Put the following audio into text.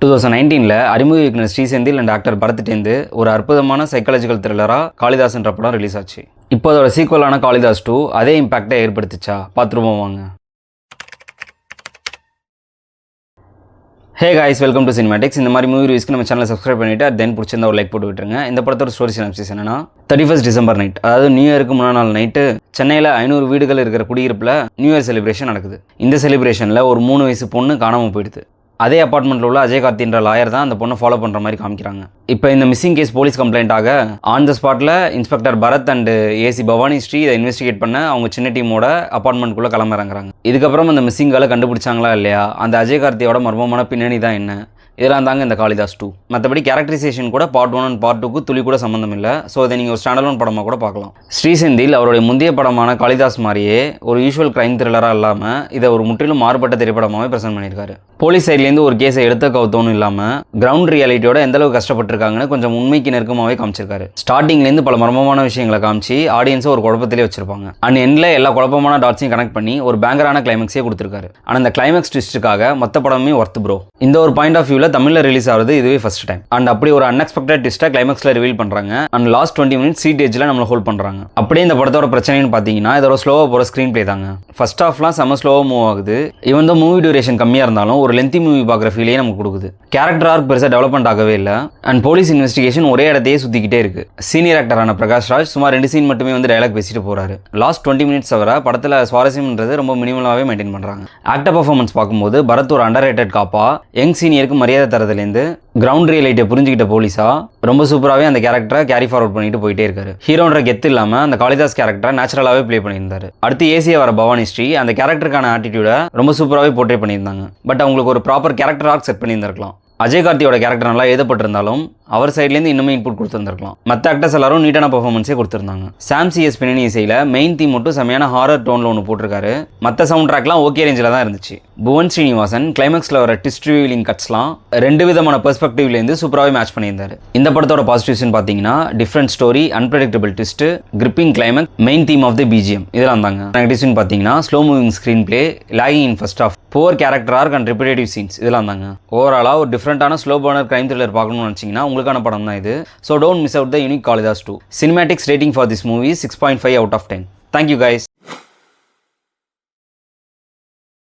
2019 அறிமுக இயக்குனர் ஸ்ரீசெந்தில் and doctor பரத்திட்டேந்து ஒரு அற்புதமான சைக்காலஜிக்கல் த்ரில்லராக காளிதாஸ்ன்ற படம் ரிலீஸ் ஆச்சு. இப்போ அதோட சீக்வலான காளிதாஸ் 2 அதே இம்பாக்டை ஏற்படுத்திச்சா பார்த்துருவோம் வாங்க. Hey guys, welcome to cinematics. இந்த மாதிரி மூவி ரிவ்யூஸ்க்கு நம்ம சேனலை சப்ஸ்கிரைப் பண்ணிவிட்டு தென் பிடிச்சிருந்தா ஒரு லைக் போட்டு விட்டுருங்க. இந்த படத்தோட ஸ்டோரி சினாப்சிஸ் என்னன்னா, 31 டிசம்பர் நைட், அதாவது நியூ இயருக்கு முன்னாள் நாள் நைட்டு சென்னையில் 500 வீடுகள் இருக்கிற குடியிருப்பில் நியூ இயர் செலிப்ரேஷன் நடக்குது. இந்த செலிப்ரேஷனில் ஒரு 3 வயசு பொண்ணு காணாமல் போயிடுது. அதே அப்பார்ட்மெண்ட்டில் உள்ள அஜய் கார்த்தின்ற லாயர் தான் அந்த பொண்ணை ஃபாலோ பண்ணுற மாதிரி காமிக்கிறாங்க. இப்போ இந்த மிஸ்ஸிங் கேஸ் போலீஸ் கம்ப்ளைண்ட்டாக ஆன் த ஸ்பாட்டில் inspector Bharath and AC Bhavani Sri இதை இன்வெஸ்டிகேட் பண்ண அவங்க சின்ன டீமோட அப்பார்ட்மெண்ட்குள்ளே கிளம்புறாங்க. இதுக்கப்புறம் அந்த மிஸ்ஸிங் கேர்ளை கண்டுபிடிச்சாங்களா இல்லையா, அந்த அஜய் கார்த்தியோட மர்மமான பின்னணி தான் என்ன, இதெல்லாம் தாங்க இந்த காளிதாஸ் 2. மற்றபடி கேரக்டரைசேஷன் கூட பார்ட் 1 அண்ட் பார்ட் 2க்கு துளி கூட சம்மந்தம் இல்லை. ஸோ இதை நீங்கள் ஒரு ஸ்டாண்டலோன் படமாக கூட பார்க்கலாம். ஸ்ரீசெந்தில் அவருடைய முந்தைய படமான காளிதாஸ் மாதிரியே ஒரு யூஷுவல் கிரைம் த்ரில்லராக இல்லாமல் இதை ஒரு முற்றிலும் மாறுபட்ட திரைப்படமாகவே ப்ரெசென்ட் பண்ணியிருக்காரு. போலீஸ் சைட்லேருந்து ஒரு கேஸை எடுத்த கவுத்தோன்னு இல்லாமல் கிரவுண்ட் ரியாலிட்டியோட எந்தளவுக்கு கஷ்டப்பட்டிருக்காங்கன்னு கொஞ்சம் உண்மைக்கு நெருக்கமாகவே காமிச்சிருக்காரு. ஸ்டார்டிங்லேருந்து பல மர்மமான விஷயங்களை காமிச்சு ஆடியன்ஸை ஒரு குழப்பத்திலே வச்சிருப்பாங்க. அண்ட் எண்டில் எல்லா குழப்பமான டாட்ஸையும் கனெக்ட் பண்ணி ஒரு பேங்கரான கிளைமேக்ஸே கொடுத்துருக்காரு. ஆனால் அந்த கிளைமேக்ஸ் ட்விஸ்ட்டுக்காக மொத்த படமே ஒர்த் ப்ரோ. இந்த ஒரு பாயிண்ட் ஆஃப் வியூவில் தமிழில் ரிலீஸ் ஆகுது இதுவே ஃபர்ஸ்ட் டைம். அண்ட் அப்படி ஒரு அன்எக்ஸ்பெக்டட் ட்விஸ்ட்டை கிளைமேக்ஸில் ரிவீல் பண்ணுறாங்க. அண்ட் லாஸ்ட் 20 மினிட்ஸ் சீட் ஏஜில் நம்மளை ஹோல்ட் பண்ணுறாங்க. அப்படியே இந்த படத்தோட பிரச்சனைன்னு பார்த்தீங்கன்னா இதோட ஸ்லோவாக போகிற ஸ்க்ரீன் பிளே தாங்க. ஃபர்ஸ்ட் ஹாஃப்லாம் செம்ம ஸ்லோவாக மூவ் ஆகுது. இவன் தான் மூவி டியூரேஷன் கம்மியாக இருந்தாலும் ஒரு லென்த்தி மூவி பார்க்குற ஃபீலே நமக்கு கொடுக்குது. கேரக்டர் ஆர்க் பெருசாக டெவலப்மெண்ட் ஆகவே இல்லை. அண்ட் போலீஸ் இன்வெஸ்டிகேஷன் ஒரே இடத்தையே சுற்றிக்கிட்டே இருக்கு. சீனியர் ஆக்டரான பிரகாஷ் ராஜ் சுமார் 2 சீன் மட்டுமே வந்து டயலாக் பேசிட்டு போறாரு. லாஸ்ட் 20 மினிட்ஸ் தவிர படத்தில் சுவாரஸ்யம்ன்றது ரொம்ப மினிமலாகவே மெயின்டைன் பண்ணுறாங்க. ஆக்டர் பர்ஃபார்மன்ஸ் பார்க்கும்போது பரத் ஒரு அண்டர் ரேட்டட் காப்பா, யங் சீனியருக்கு மரியாதை தரதுலேருந்து கிரவுண்ட் ரியலைட்டை புரிஞ்சுக்கிட்ட போலீஸா ரொம்ப சூப்பராகவே அந்த கேரக்டரை கேரி ஃபார்வர்ட் பண்ணிட்டு போயிட்டே இருக்காரு. ஹீரோன்ற கெத்து இல்லாமல் அந்த காளிதாஸ் கேரக்டரை நேச்சுரலாகவே ப்ளே பண்ணியிருந்தாரு. அடுத்து ஏசியா வர பவானி ஸ்ரீ அந்த கேரக்டருக்கான ஆட்டிடியூடை ரொம்ப சூப்பராகவே போர்ட்ரே பண்ணியிருந்தாங்க. பட் அவங்களுக்கு ஒரு ப்ராப்பர் கேரக்டர் ஆர்க் செட் பண்ணியிருந்திருக்கலாம். அஜய் கார்த்தியோட கேரக்டர் நல்லா எழுதப்பட்டிருந்தாலும் அவர் சைட்லேருந்து இன்னுமே இன்புட் கொடுத்துருந்துருக்கலாம். மற்ற ஆக்டர்ஸ் எல்லாரும் நீட்டான பர்ஃபார்மன்ஸே கொடுத்துருந்தாங்க. சாம் சிஎஸ் பின்னணி இசையில் மெயின் தீம் மட்டும் செமையான ஹாரர் டோனில் ஒன்று போட்டிருக்காரு. மற்ற சவுண்ட் ட்ராக்லாம் ஓகே ரேஞ்சில் தான் இருந்துச்சு. புவன் ஸ்ரீனிவாசன் கிளைமேக்ஸில் வர ட்விஸ்ட் ரிவீலிங் கட்ஸ்லாம் 2 விதமான பெர்ஸ்பெக்டிவ்லேருந்து சூப்பராகவே மேட்ச் பண்ணியிருந்தாரு. இந்த படத்தோட பாசிட்டிவ்ஸ்னு பார்த்தீங்கன்னா different story, unpredictable twist, gripping climax, main theme of the BGM, இதெல்லாம் தாங்க. நெகட்டிவ்ஸ்னு பார்த்தீங்கன்னா slow moving screenplay, lagging in first half, poor character arc and repetitive scenes, இதெல்லாம் தாங்க. ஓவராலாக ஒரு டிஃப்ரெண்டான ஸ்லோ பர்னர் கிரைம் த்ரில்லர் பார்க்கணும்னு நினச்சிங்கன்னா உங்களுக்கான படம் தான் இது. So don't miss out the unique Kalidas 2. Cinematics rating for this movie is 6.5 out of 10. Thank you guys.